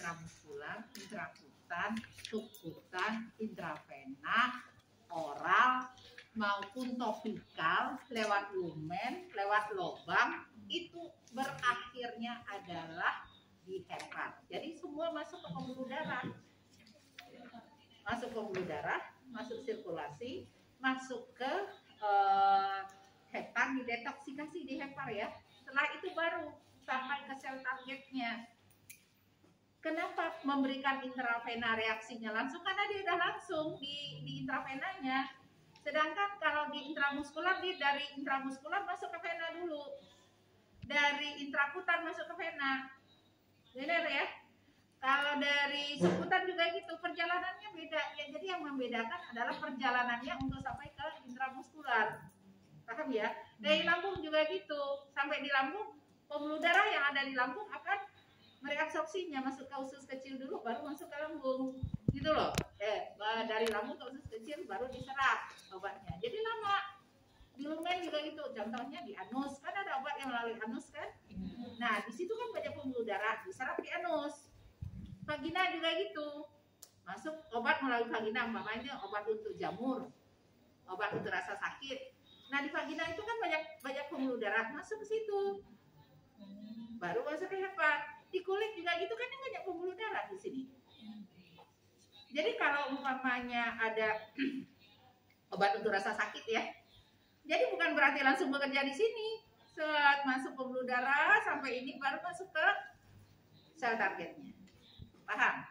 intramuskular, intrakutan, subkutan, intravena, oral maupun topikal, lewat lumen, lewat lubang, itu berakhirnya adalah di hepat. Jadi semua masuk ke pembuluh darah. Masuk ke pembuluh darah, masuk sirkulasi, masuk ke hepat, didetoksikasi di hepat ya. Setelah itu baru sampai ke sel targetnya. Kenapa memberikan intravena reaksinya langsung? Karena dia udah langsung di intravenanya. Sedangkan kalau di intramuskular, dia dari intramuskular masuk ke vena dulu. Dari intrakutan masuk ke vena. Benar ya? Kalau dari subkutan juga gitu, perjalanannya beda. Ya, jadi yang membedakan adalah perjalanannya untuk sampai ke intramuskular. Paham ya? Dari lambung juga gitu. Sampai di lambung, pembuluh darah yang ada di lambung akan mereabsorpsinya masuk ke usus kecil dulu, baru masuk ke lambung. Gitu loh. Dari lambung ke usus kecil baru diserap obatnya. Jadi lama. Di lumen juga gitu. Contohnya di anus, kan ada obat yang melalui anus kan? Nah, di situ kan banyak pembuluh darah, diserap di anus. Vagina juga gitu. Masuk obat melalui vagina, umpamanya obat untuk jamur, obat untuk rasa sakit. Nah, di vagina itu kan banyak pembuluh darah, masuk ke situ. Baru masuk ke hepat. Di kulit juga gitu kan, banyak pembuluh darah di sini. Jadi kalau umpamanya ada obat untuk rasa sakit ya, jadi bukan berarti langsung bekerja di sini. Saat masuk pembuluh darah sampai ini baru masuk ke sel targetnya. Paham?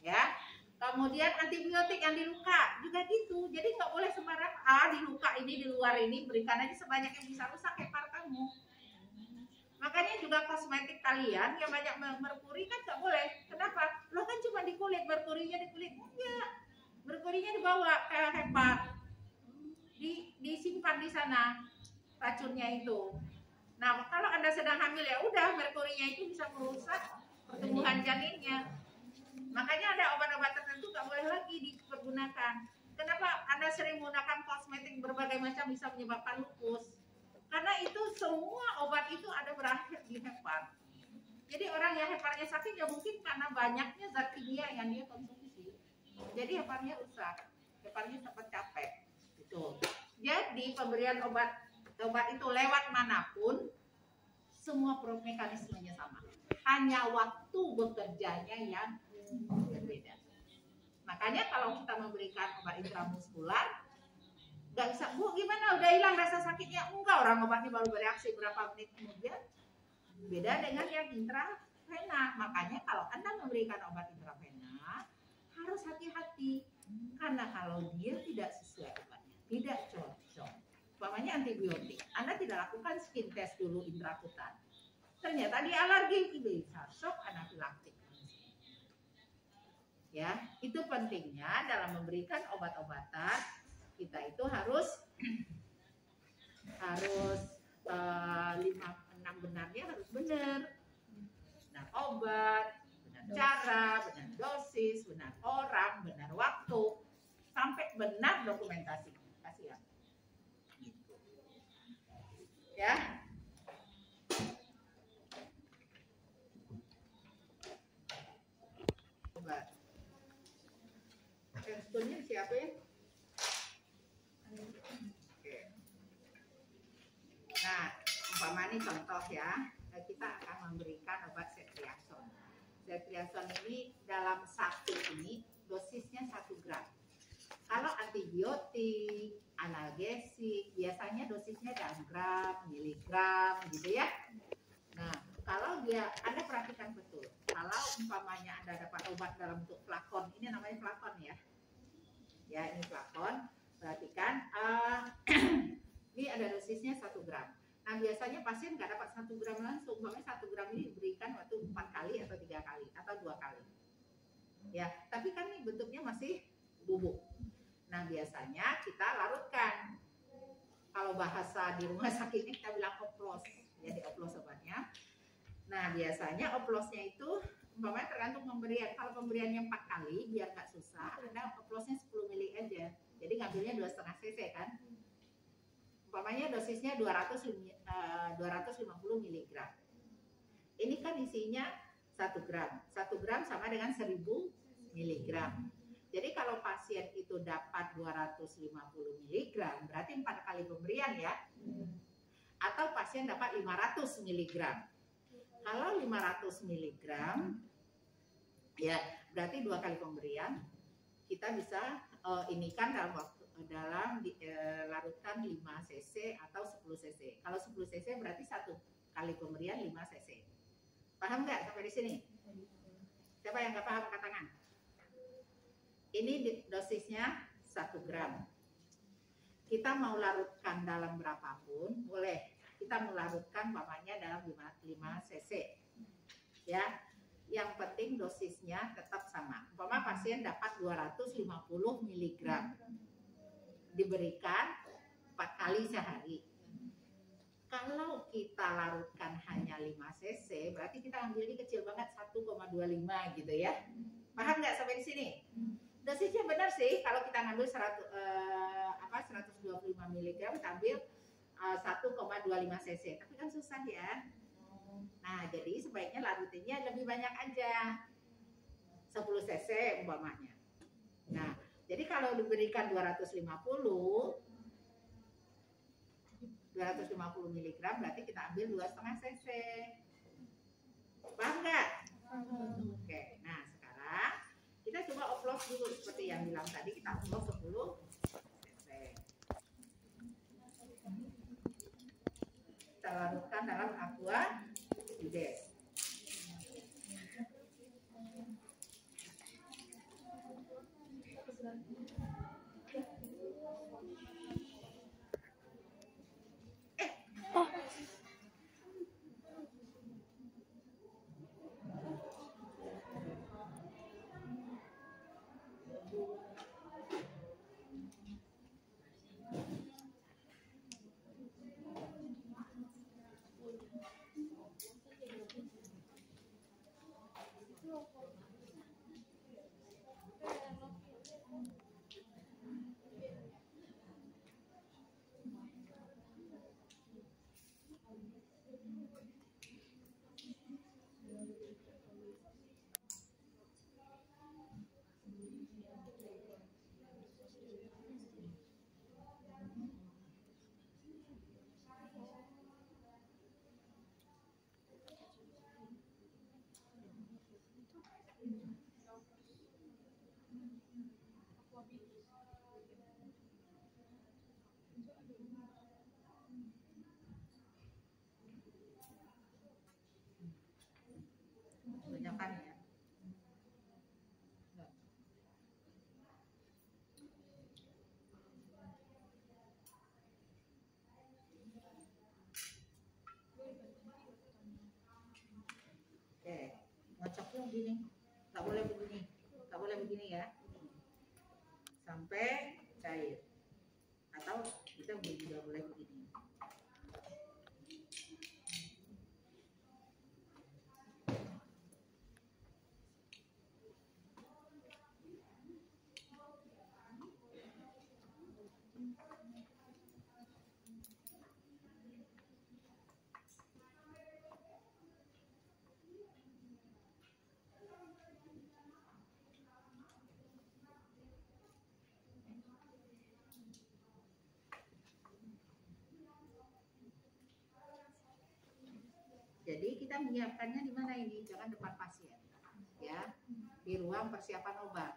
Ya. Kemudian antibiotik yang di luka juga gitu. Jadi nggak boleh sembarang di luka ini, di luar ini berikan aja sebanyak yang bisa rusak hepar kamu. Makanya juga kosmetik kalian yang banyak merkuri kan nggak boleh. Kenapa? Lo kan cuma di kulit, merkurinya di kulit. Enggak. Merkurinya dibawa ke hepar. Disimpan di sana racunnya itu. Nah, kalau Anda sedang hamil ya udah, merkurinya itu bisa merusak pertumbuhan janinnya. Makanya ada obat-obat tertentu nggak boleh lagi dipergunakan. Kenapa Anda sering menggunakan kosmetik berbagai macam bisa menyebabkan lupus? Karena itu semua obat itu ada berakhir di hepar. Jadi orang yang heparnya sakit ya mungkin karena banyaknya zat kimia yang dia konsumsi. Jadi heparnya rusak, heparnya sempat capek. Gitu. Jadi pemberian obat itu lewat manapun, semua mekanismenya sama. Hanya waktu bekerjanya yang berbeda. Makanya kalau kita memberikan obat intramuskular, nggak bisa, Bu, gimana udah hilang rasa sakitnya? Enggak, orang obatnya baru bereaksi berapa menit kemudian. Beda dengan yang intravena. Makanya kalau Anda memberikan obat intravena harus hati-hati, karena kalau dia tidak sesuai obatnya, tidak cocok, umpamanya antibiotik, Anda tidak lakukan skin test dulu intrakutan, ternyata dia alergi, bisa shock anafilaktik. Ya, itu pentingnya dalam memberikan obat-obatan. Kita itu harus 5-6 benarnya harus benar. Benar obat, benar cara, benar dosis, benar orang, benar waktu, sampai benar dokumentasi. Kasih ya. Gitu. Ya. Obat. Responnya siapa ya? Nah, umpamanya contoh ya, kita akan memberikan obat ceftriaxone. Ceftriaxone ini dalam satu ini dosisnya 1 gram. Kalau antibiotik, analgesik, biasanya dosisnya dalam gram, miligram, gitu ya. Nah, kalau Anda perhatikan betul, kalau umpamanya Anda dapat obat dalam bentuk flakon, ini namanya flakon ya. Ya, ini flakon. Perhatikan, ini ada dosisnya 1 gram. Nah, biasanya pasien nggak dapat 1 gram langsung. Umpamanya 1 gram ini diberikan waktu 4 kali atau 3 kali atau 2 kali. Ya, tapi kan ini bentuknya masih bubuk. Nah, biasanya kita larutkan. Kalau bahasa di rumah sakitnya kita bilang oplos. Jadi oplos obatnya. Nah, biasanya oplosnya itu umpamanya tergantung pemberian. Kalau pemberiannya 4 kali biar nggak susah, Anda oplosnya 10 mili aja. Jadi ngambilnya 2,5 cc kan. Umpamanya dosisnya 250 mg. Ini kan isinya 1 gram. 1 gram sama dengan 1000 miligram. Jadi kalau pasien itu dapat 250 miligram, berarti 4 kali pemberian ya. Atau pasien dapat 500 miligram. Kalau 500 miligram, ya berarti 2 kali pemberian. Kita bisa ini kan larutkan 5 cc atau 10 cc. Kalau 10 cc berarti 1 kali pemberian 5 cc. Paham nggak sampai di sini? Siapa yang nggak paham angkat tangan? Ini dosisnya 1 gram. Kita mau larutkan dalam berapapun boleh. Kita mau larutkan umpamanya dalam 5 cc. Ya. Yang penting dosisnya tetap sama. Umpama pasien dapat 250 mg. Diberikan 4 kali sehari. Kalau kita larutkan hanya 5 cc, berarti kita ambilnya kecil banget 1,25 gitu ya. Paham nggak sampai di sini? Dosisnya benar sih. Kalau kita ngambil 125 mg, kita ambil 1,25 cc. Tapi kan susah ya. Nah, jadi sebaiknya larutinnya lebih banyak aja. 10 cc umpamanya. Nah, jadi kalau diberikan 250 mg berarti kita ambil 2,5 cc. Paham nggak? Oke, nah sekarang kita coba oplos dulu seperti yang bilang tadi, kita oplos 10 cc. Kita larutkan dalam aqua Judes. Kebanyakan ya. Oke, ngocoknya begini, nggak boleh begini, nggak boleh begini ya, sampai cair. Atau kita juga boleh begini. Jadi kita menyiapkannya di mana ini? Jangan depan pasien, ya, di ruang persiapan obat,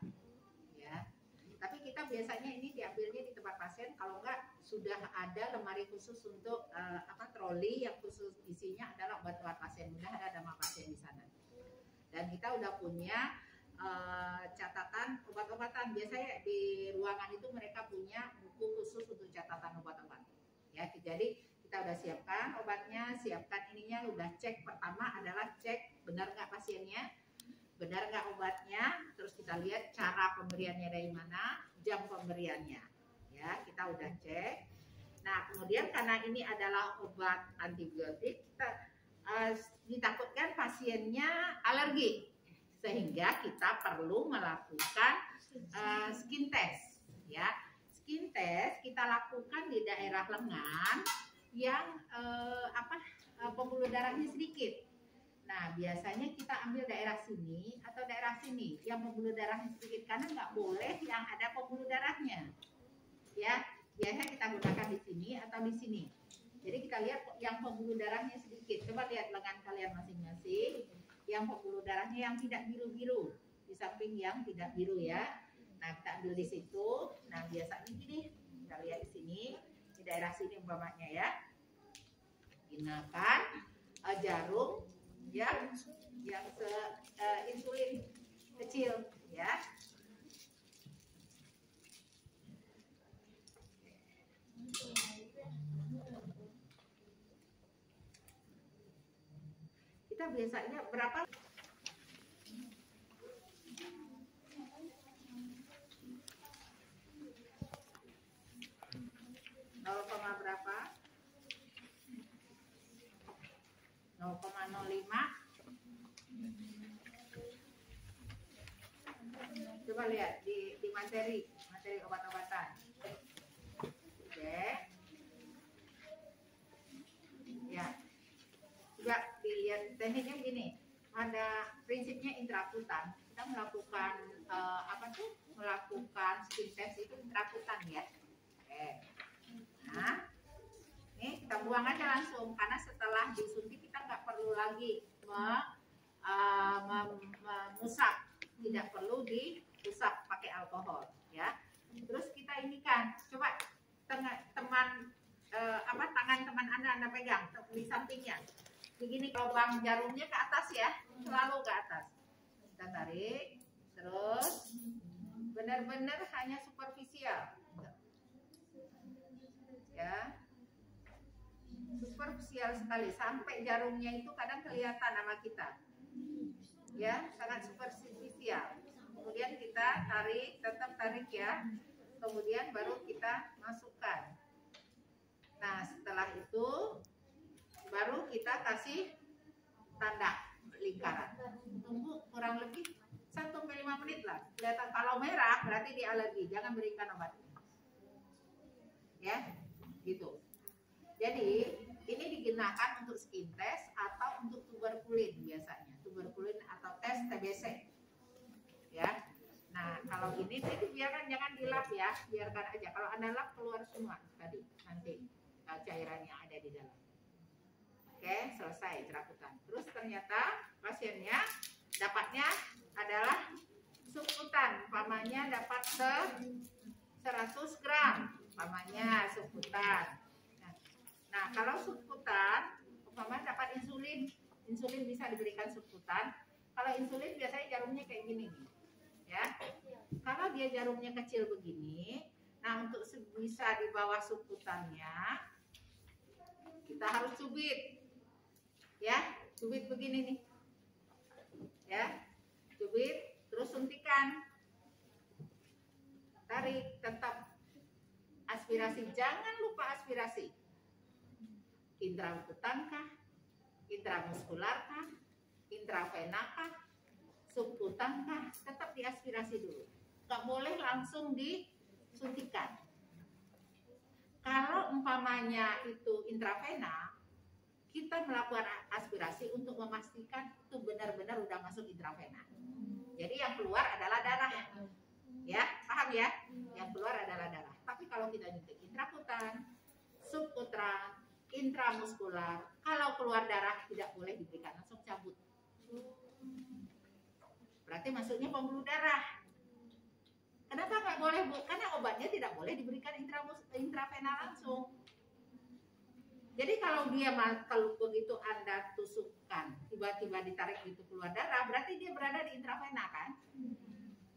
ya. Tapi kita biasanya ini diambilnya di tempat pasien. Kalau enggak sudah ada lemari khusus untuk troli yang khusus isinya adalah obat-obat pasien. Mudah ada nama pasien di sana. Dan kita udah punya catatan obat-obatan. Biasanya di ruangan itu mereka punya buku khusus untuk catatan obat-obat. Ya, jadi kita udah siapkan obatnya, siapkan ininya, udah cek. Pertama adalah cek benar nggak pasiennya, benar nggak obatnya, terus kita lihat cara pemberiannya dari mana, jam pemberiannya, ya kita udah cek. Nah kemudian karena ini adalah obat antibiotik, kita ditakutkan pasiennya alergi, sehingga kita perlu melakukan skin test, ya. Skin test kita lakukan di daerah lengan yang pembuluh darahnya sedikit. Nah, biasanya kita ambil daerah sini atau daerah sini. Yang pembuluh darahnya sedikit kanan nggak boleh yang ada pembuluh darahnya. Ya, biasanya kita gunakan di sini atau di sini. Jadi kita lihat yang pembuluh darahnya sedikit. Coba lihat lengan kalian masing-masing. Yang pembuluh darahnya yang tidak biru-biru. Di samping yang tidak biru ya. Nah, kita ambil di situ. Nah, biasanya gini. Kita lihat di sini. Di daerah sini umpamanya ya. Gunakan jarum yang insulin kecil ya. Kita biasanya berapa? Berapa? 0,05. Coba lihat di materi obat-obatan. Oke. Ya. Juga dilihat tekniknya begini. Ada prinsipnya intrakutan. Kita melakukan melakukan skin test itu intrakutan ya. Oke. Nah, ini kita buang aja langsung karena setelah disuntik kita nggak perlu lagi mengusap, tidak perlu diusap pakai alkohol ya. Terus kita ini kan, coba tangan teman Anda pegang di sampingnya. Begini lubang jarumnya ke atas ya, selalu ke atas. Kita tarik, terus benar-benar hanya superficial. Ya, superficial sekali sampai jarumnya itu kadang kelihatan sama kita ya, sangat superficial. Kemudian kita tarik, tetap tarik ya, kemudian baru kita masukkan. Nah, setelah itu baru kita kasih tanda lingkaran. Tunggu kurang lebih 1-5 menit lah. Kelihatan kalau merah berarti dia alergi, jangan berikan obat ya. Gitu. Jadi ini digunakan untuk skin test atau untuk tuberkulin biasanya, tuberkulin atau tes TBC, ya. Nah kalau ini jadi biarkan, jangan dilap ya, biarkan aja. Kalau Anda lap keluar semua tadi nanti cairan yang ada di dalam. Oke, selesai cerakutan. Terus ternyata pasiennya dapatnya adalah subkutan, umpamanya dapat 100 gram. Umpamanya subkutan. Nah, kalau subkutan, umpamanya dapat insulin bisa diberikan subkutan. Kalau insulin biasanya jarumnya kayak gini nih, ya. Kalau dia jarumnya kecil begini, nah untuk bisa di bawah subkutannya, kita harus cubit, ya, cubit begini nih, ya, cubit, terus suntikan, tarik, tetap aspirasi, jangan lupa aspirasi. Intrakutan kah, intramuskular kah, intravena kah, subkutan kah, tetap diaspirasi dulu. Gak boleh langsung disuntikan. Kalau umpamanya itu intravena, kita melakukan aspirasi untuk memastikan itu benar-benar udah masuk intravena. Jadi yang keluar adalah darah. Ya, paham ya? Yang keluar adalah darah. Tapi kalau kita nyuntik intrakutan, subkutan, intramuskular, kalau keluar darah tidak boleh diberikan, langsung cabut. Berarti masuknya pembuluh darah. Kenapa nggak boleh, Bu? Karena obatnya tidak boleh diberikan intravena langsung. Jadi kalau begitu Anda tusukkan, tiba-tiba ditarik itu keluar darah, berarti dia berada di intravena kan?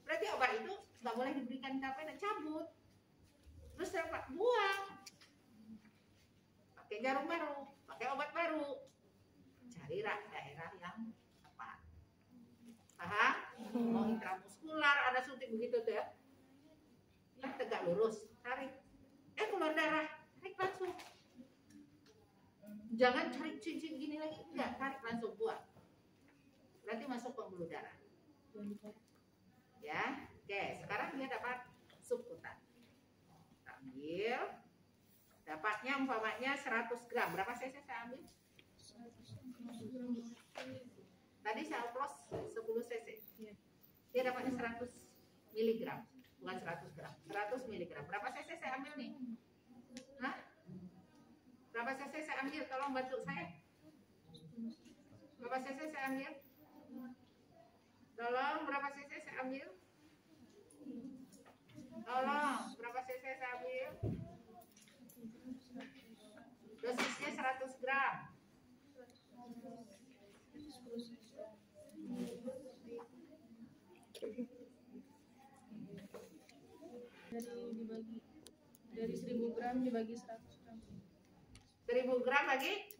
Berarti obat itu nggak boleh diberikan intravena, cabut. Terus dapat buang. Pakai jarum baru, pakai obat baru. Cari daerah yang tepat. Paham? Mau intramuskular, ada suntik begitu tuh ya. Tegak lurus, tarik. Keluar darah, tarik langsung. Jangan cari cincin gini lagi, enggak, tarik langsung, buang. Berarti masuk pembuluh darah. Ya, oke. Sekarang dia dapat subkutan. Ambil. Dapatnya umpamanya 100 gram. Berapa cc saya ambil? Tadi saya oplos 10 cc. Dia dapatnya 100 miligram, bukan 100 gram. 100 miligram. Berapa cc saya ambil nih? Hah? Berapa cc saya ambil? Tolong bantu saya. Berapa cc saya ambil? Tolong, berapa cc saya ambil? Tolong, berapa cc saya ambil? Dosisnya 100 gram. Dari 1000 gram dibagi 100 gram. 1000 gram lagi?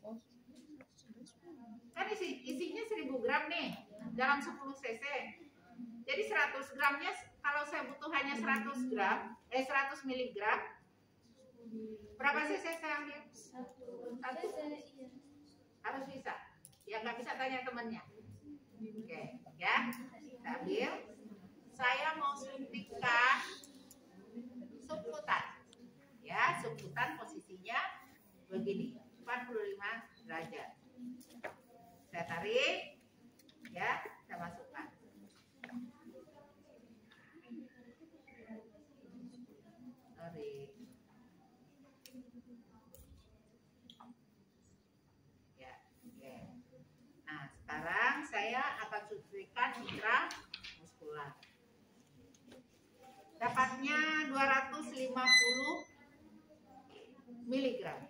Kan isinya 1000 gram nih dalam 10 cc. Jadi 100 gramnya kalau saya butuh hanya 100 gram, 100 miligram. Berapa cc saya ambil? Satu. Harus bisa. Ya nggak bisa tanya temannya. Oke, ya. Kita ambil. Saya mau suntikan subkutan. Ya, subkutan posisinya begini, 45 derajat. Saya tarik, ya, saya masukkan. Tarik. Ya, oke. Nah, sekarang saya akan suntikan intramuskular. Dapatnya 250 miligram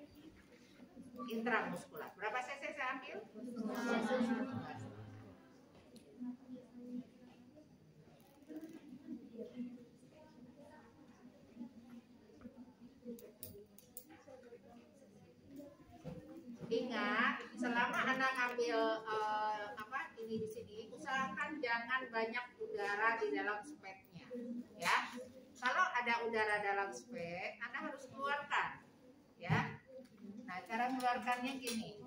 intramuskular. Berapa cc saya ambil? Ingat, selama Anda ngambil ini di sini, usahakan jangan banyak udara di dalam speknya, ya. Kalau ada udara dalam spek, Anda harus keluarkan, ya. Nah, cara mengeluarkannya gini.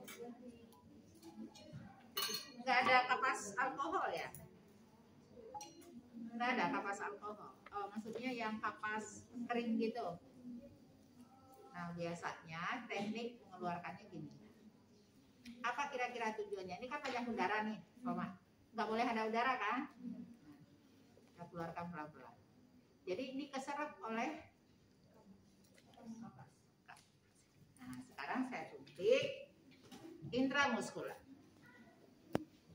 Nggak ada kapas alkohol ya? Nggak ada kapas alkohol. Oh, maksudnya yang kapas kering gitu. Nah, biasanya teknik mengeluarkannya gini. Apa kira-kira tujuannya? Ini kan banyak udara nih, Mama. Nggak boleh ada udara kan? Kita keluarkan pelan-pelan. Jadi ini keserap oleh kapas. Nah, sekarang saya suntik intramuskular.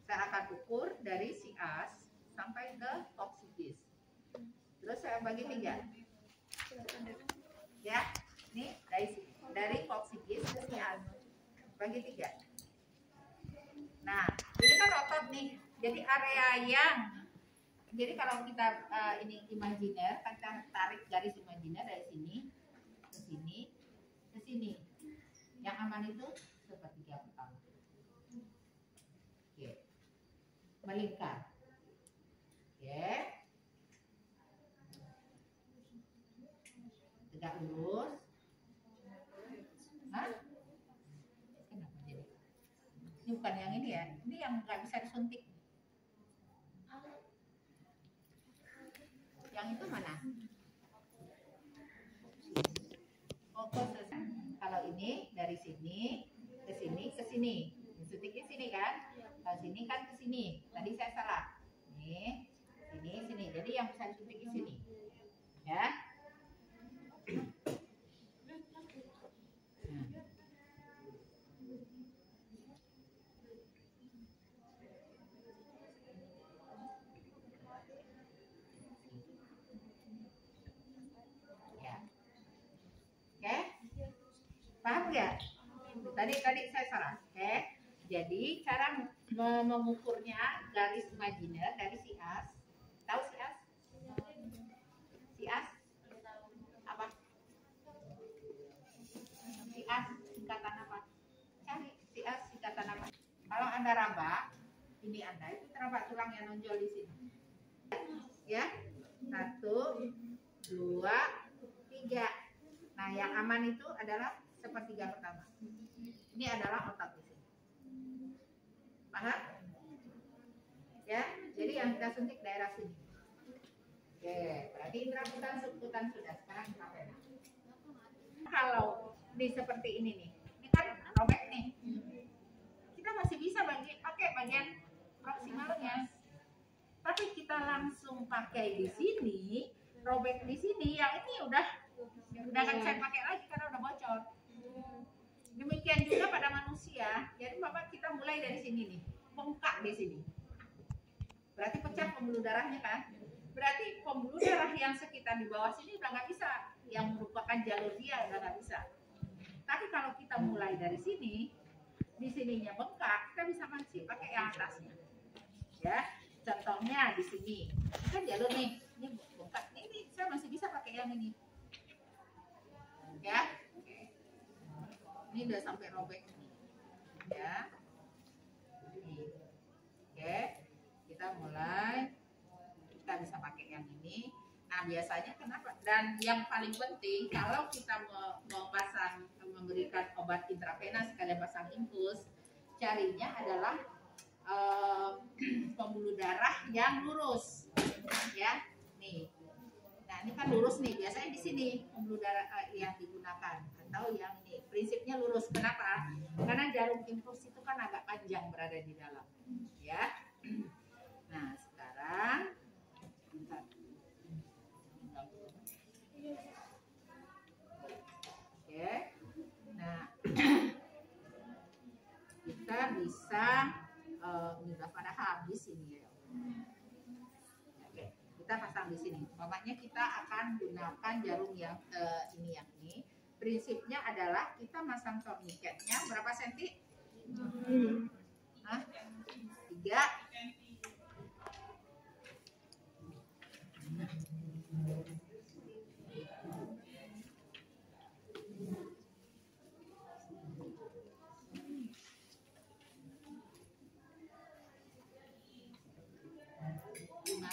Saya akan ukur dari sias sampai ke koksidis. Terus saya bagi 3. Ya, ini dari koksidis ke sias. Bagi 3. Nah, ini kan otot nih. Jadi area yang kalau kita ini imajiner, kita tarik garis imajiner dari sini ke sini ke sini. Yang aman itu sepertiga pertama. Oke. Melingkar. Oke. Tegak lurus. Hah? Kenapa jadi? Ini bukan yang ini ya. Ini yang nggak bisa disuntik. Yang itu mana? Oh, selesai. Kalau ini dari sini ke sini ke sini. Disuntik di sini kan? Kalau sini kan ke sini. Tadi saya salah. Nih, sini. Jadi yang bisa disuntik di sini. Ya. Paham nggak? Tadi saya salah. Oke. Jadi cara mengukurnya garis imajiner dari sias. Tahu sias? Sias? Apa? Sias singkatan apa? Cari sias singkatan apa? Kalau Anda raba, ini Anda itu teraba tulang yang nonjol di sini. Ya. 1, 2, 3. Nah, yang aman itu adalah sepertiga pertama. Ini adalah otak di sini. Paham? Ya, jadi yang kita suntik daerah sini. Oke, berarti intrakutan subkutan sudah. Sekarang intravena. Kalau di seperti ini nih, ini kan robek nih. Kita masih bisa pakai bagian proksimalnya. Tapi kita langsung pakai di sini, robek di sini, yang ini udah nggak bisa pakai lagi karena udah bocor. Demikian juga pada manusia. Jadi Bapak kita mulai dari sini nih, bengkak di sini. Berarti pecah pembuluh darahnya kan? Berarti pembuluh darah yang sekitar di bawah sini udah nggak bisa, yang merupakan jalur dia udah nggak bisa. Tapi kalau kita mulai dari sini, di sininya bengkak, kita bisa masih pakai yang atasnya. Ya, contohnya di sini, ini kan jalur nih, ini bengkak, ini saya masih bisa pakai yang ini. Ya, ini udah sampai robek nih. Ya, ini. Oke, kita mulai. Kita bisa pakai yang ini. Nah biasanya kenapa? Dan yang paling penting kalau kita mau memberikan obat intravena sekalian pasang infus, carinya adalah pembuluh darah yang lurus, ya. Nih, nah ini kan lurus nih. Biasanya di sini pembuluh darah yang digunakan atau yang ini. Prinsipnya lurus. Kenapa? Karena jarum infus itu kan agak panjang berada di dalam, ya. Nah sekarang oke, nah kita bisa ini udah pada habis ini ya. Oke, kita pasang di sini. Pokoknya kita akan gunakan jarum yang ini. Prinsipnya adalah kita masang torniketnya berapa senti? Hah? 3.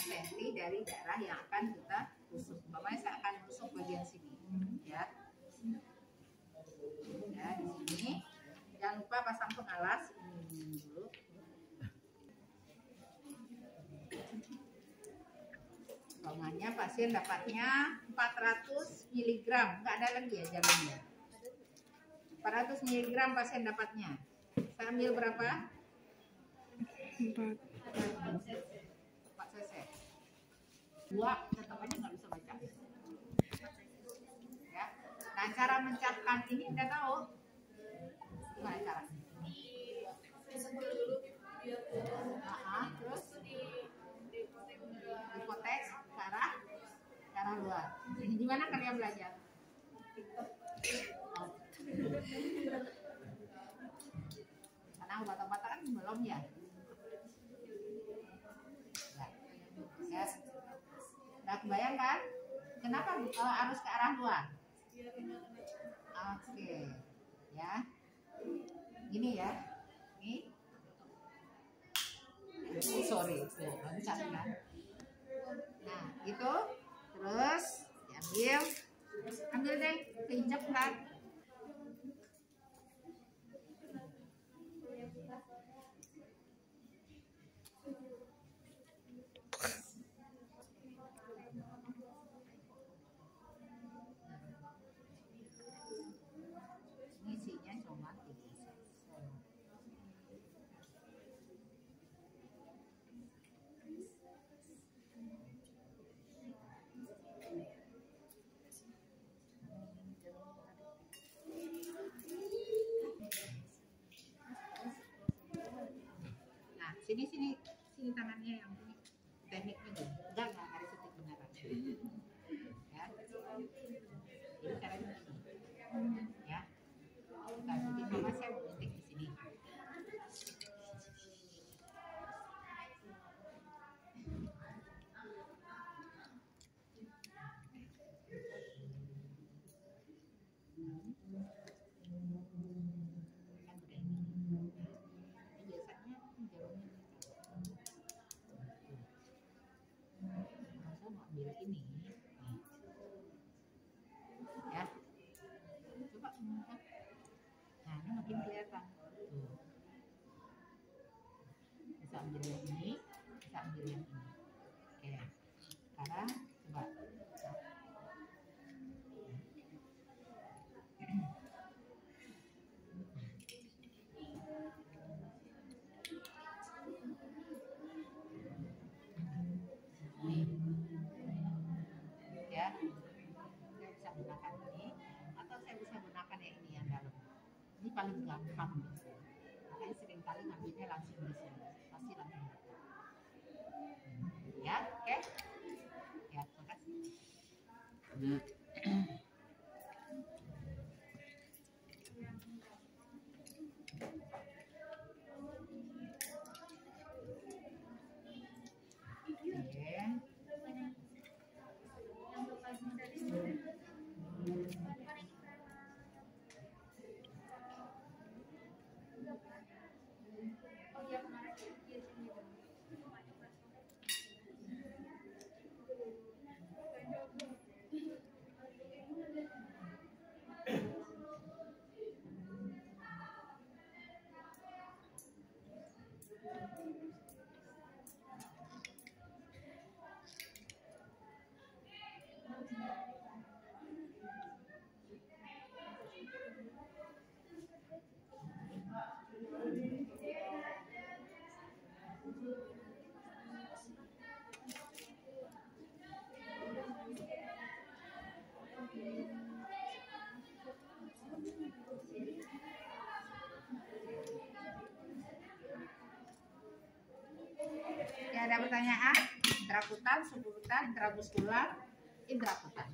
Senti dari daerah yang akan kita tusuk. Umpamanya saya akan tusuk bagian sini, ya. Ya di sini. Jangan lupa pasang pengalas ini dulu. Umpamanya pasien dapatnya 400 mg, nggak ada lagi ya jalannya. 400 mg pasien dapatnya. Saya ambil berapa? 4 cc. 2, tetap aja nggak bisa baca. Ya. Nah cara mencapkan ini udah tahu? Gimana cara? Terus dikotek ke arah luar. Ini gimana kalian belajar? Karena obat-obatan kan belum ya. Ya. Udah kebayang kan? Kenapa harus ke arah luar? Oke. Ya. Gini ya. Nih. Sorry. Lancar kan? Nah, gitu. Terus diambil. Ambil deh. Keinjak kan? Isinya cuma 3 cc. Nah, sini tangannya yang ini. Tekniknya gini. Enggak harus suntik beneran. Ya. Jadi caranya begini. Ya. Nah, jadi mama saya mau suntik di sini. Ya, coba nah ini makin kelihatan bisa ambil yang ini, bisa ambil yang ini. Oke, sekarang coba paling gampang di sini. Makanya seringkali ngambilnya langsung di sini, pasti langsung dapat. Ya, oke? Ya, makasih. Ya, ada pertanyaan? Intrakutan, subkutan, intramuskular, intrakutan.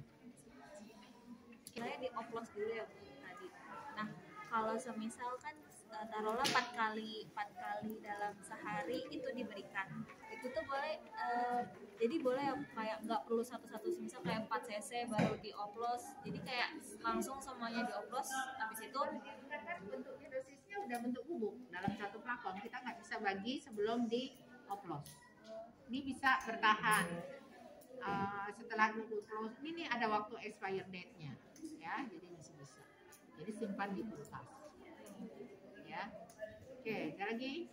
Kiranya dioplos dulu ya Bu tadi. Nah, kalau semisal kan taruhlah 4 kali dalam sehari itu diberikan. Itu tuh boleh jadi boleh ya kayak nggak perlu satu-satu, semisal kayak 4 cc baru dioplos. Jadi kayak langsung semuanya dioplos habis itu Kan bentuknya dosisnya udah bentuk bubuk dalam satu flakon. Kita nggak bisa bagi sebelum dioplos. Ini bisa bertahan setelah dioplos. Ini ada waktu expire date-nya, ya. Jadi masih bisa. Jadi simpan di kulkas, ya. Oke, ada lagi?